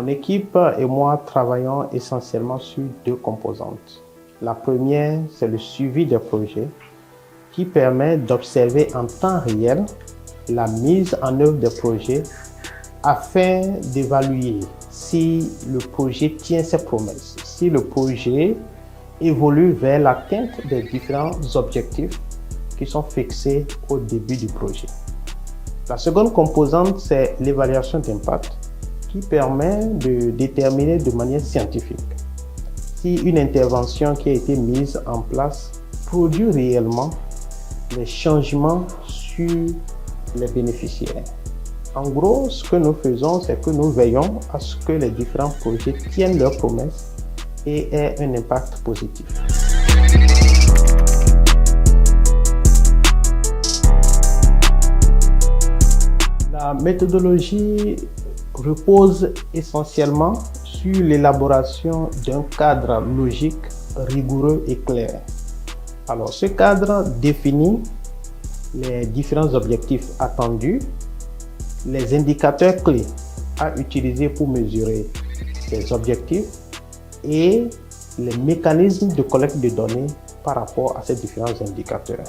Mon équipe et moi travaillons essentiellement sur deux composantes. La première, c'est le suivi des projets qui permet d'observer en temps réel la mise en œuvre des projets afin d'évaluer si le projet tient ses promesses, si le projet évolue vers l'atteinte des différents objectifs qui sont fixés au début du projet. La seconde composante, c'est l'évaluation d'impact qui permet de déterminer de manière scientifique si une intervention qui a été mise en place produit réellement les changements sur les bénéficiaires. En gros, ce que nous faisons, c'est que nous veillons à ce que les différents projets tiennent leurs promesses et aient un impact positif. La méthodologie repose essentiellement sur l'élaboration d'un cadre logique, rigoureux et clair. Alors, ce cadre définit les différents objectifs attendus, les indicateurs clés à utiliser pour mesurer ces objectifs et les mécanismes de collecte de données par rapport à ces différents indicateurs.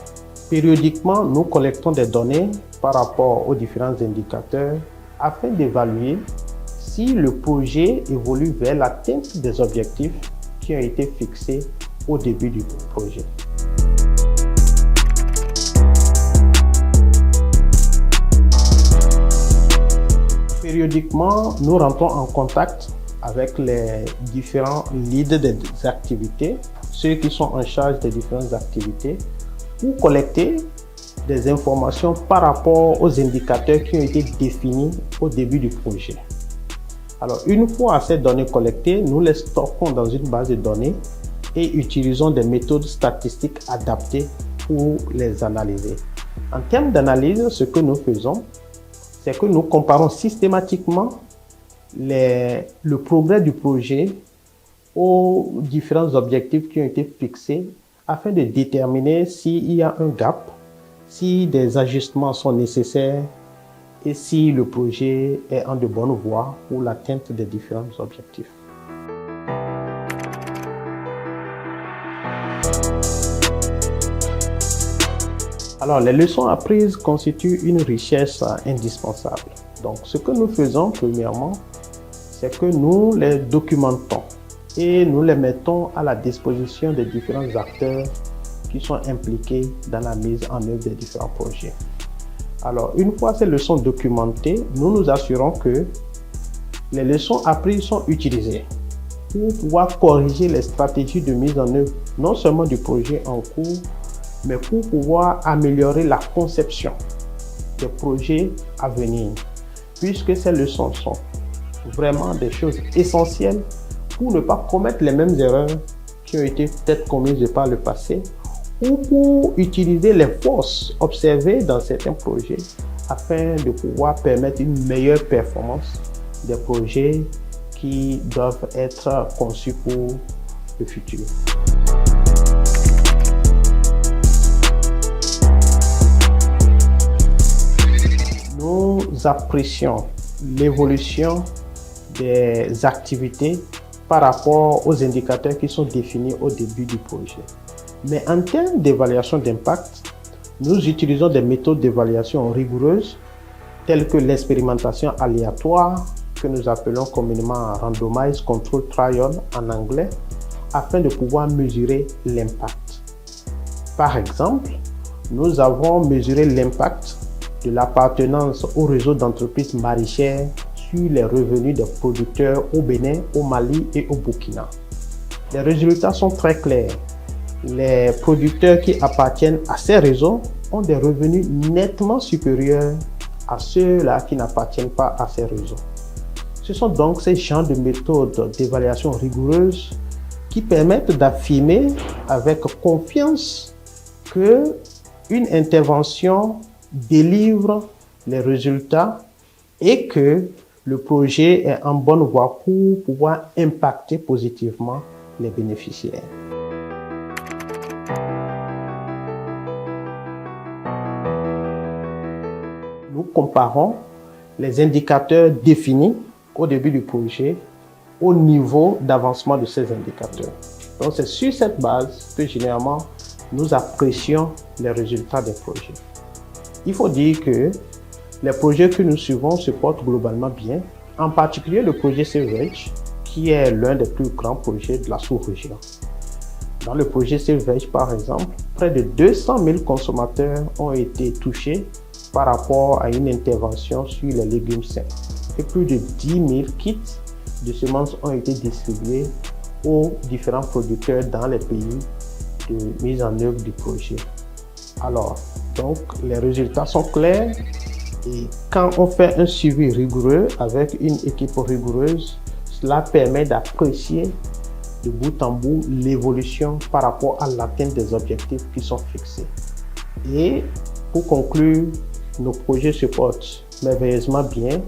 Périodiquement, nous collectons des données par rapport aux différents indicateurs afin d'évaluer si le projet évolue vers l'atteinte des objectifs qui ont été fixés au début du projet. Périodiquement, nous rentrons en contact avec les différents leaders des activités, ceux qui sont en charge des différentes activités, pour collecter des informations par rapport aux indicateurs qui ont été définis au début du projet. Alors, une fois ces données collectées, nous les stockons dans une base de données et utilisons des méthodes statistiques adaptées pour les analyser. En termes d'analyse, ce que nous faisons, c'est que nous comparons systématiquement le progrès du projet aux différents objectifs qui ont été fixés afin de déterminer s'il y a un gap, si des ajustements sont nécessaires et si le projet est en de bonne voie pour l'atteinte des différents objectifs. Alors, les leçons apprises constituent une richesse indispensable. Donc, ce que nous faisons premièrement, c'est que nous les documentons et nous les mettons à la disposition des différents acteurs qui sont impliqués dans la mise en œuvre des différents projets. Alors, une fois ces leçons documentées, nous nous assurons que les leçons apprises sont utilisées pour pouvoir corriger les stratégies de mise en œuvre, non seulement du projet en cours, mais pour pouvoir améliorer la conception des projets à venir, puisque ces leçons sont vraiment des choses essentielles pour ne pas commettre les mêmes erreurs qui ont été peut-être commises par le passé, ou pour utiliser les forces observées dans certains projets afin de pouvoir permettre une meilleure performance des projets qui doivent être conçus pour le futur. Nous apprécions l'évolution des activités par rapport aux indicateurs qui sont définis au début du projet. Mais en termes d'évaluation d'impact, nous utilisons des méthodes d'évaluation rigoureuses telles que l'expérimentation aléatoire, que nous appelons communément Randomized Control Trial en anglais, afin de pouvoir mesurer l'impact. Par exemple, nous avons mesuré l'impact de l'appartenance au réseau d'entreprises maraîchères sur les revenus des producteurs au Bénin, au Mali et au Burkina. Les résultats sont très clairs. Les producteurs qui appartiennent à ces réseaux ont des revenus nettement supérieurs à ceux-là qui n'appartiennent pas à ces réseaux. Ce sont donc ces genres de méthodes d'évaluation rigoureuses qui permettent d'affirmer avec confiance qu'une intervention délivre les résultats et que le projet est en bonne voie pour pouvoir impacter positivement les bénéficiaires. Nous comparons les indicateurs définis au début du projet au niveau d'avancement de ces indicateurs. Donc c'est sur cette base que généralement nous apprécions les résultats des projets. Il faut dire que les projets que nous suivons se portent globalement bien, en particulier le projet Save-Veg, qui est l'un des plus grands projets de la sous-région. Dans le projet Save-Veg, par exemple, près de 200 000 consommateurs ont été touchés par rapport à une intervention sur les légumes sains. Et plus de 10 000 kits de semences ont été distribués aux différents producteurs dans les pays de mise en œuvre du projet. Alors, donc, les résultats sont clairs et quand on fait un suivi rigoureux avec une équipe rigoureuse, cela permet d'apprécier de bout en bout l'évolution par rapport à l'atteinte des objectifs qui sont fixés. Et pour conclure, nos projets se portent merveilleusement bien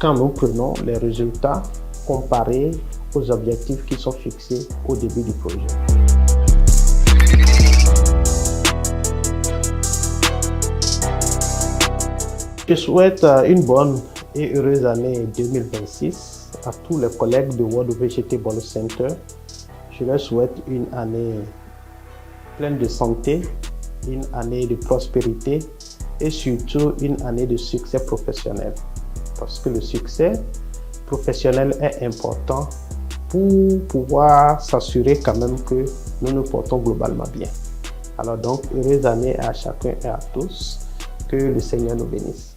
quand nous prenons les résultats comparés aux objectifs qui sont fixés au début du projet. Je souhaite une bonne et heureuse année 2026 à tous les collègues de World Vegetable Center. Je leur souhaite une année pleine de santé, une année de prospérité et surtout une année de succès professionnel. Parce que le succès professionnel est important pour pouvoir s'assurer quand même que nous nous portons globalement bien. Alors donc, heureuse année à chacun et à tous. Que le Seigneur nous bénisse.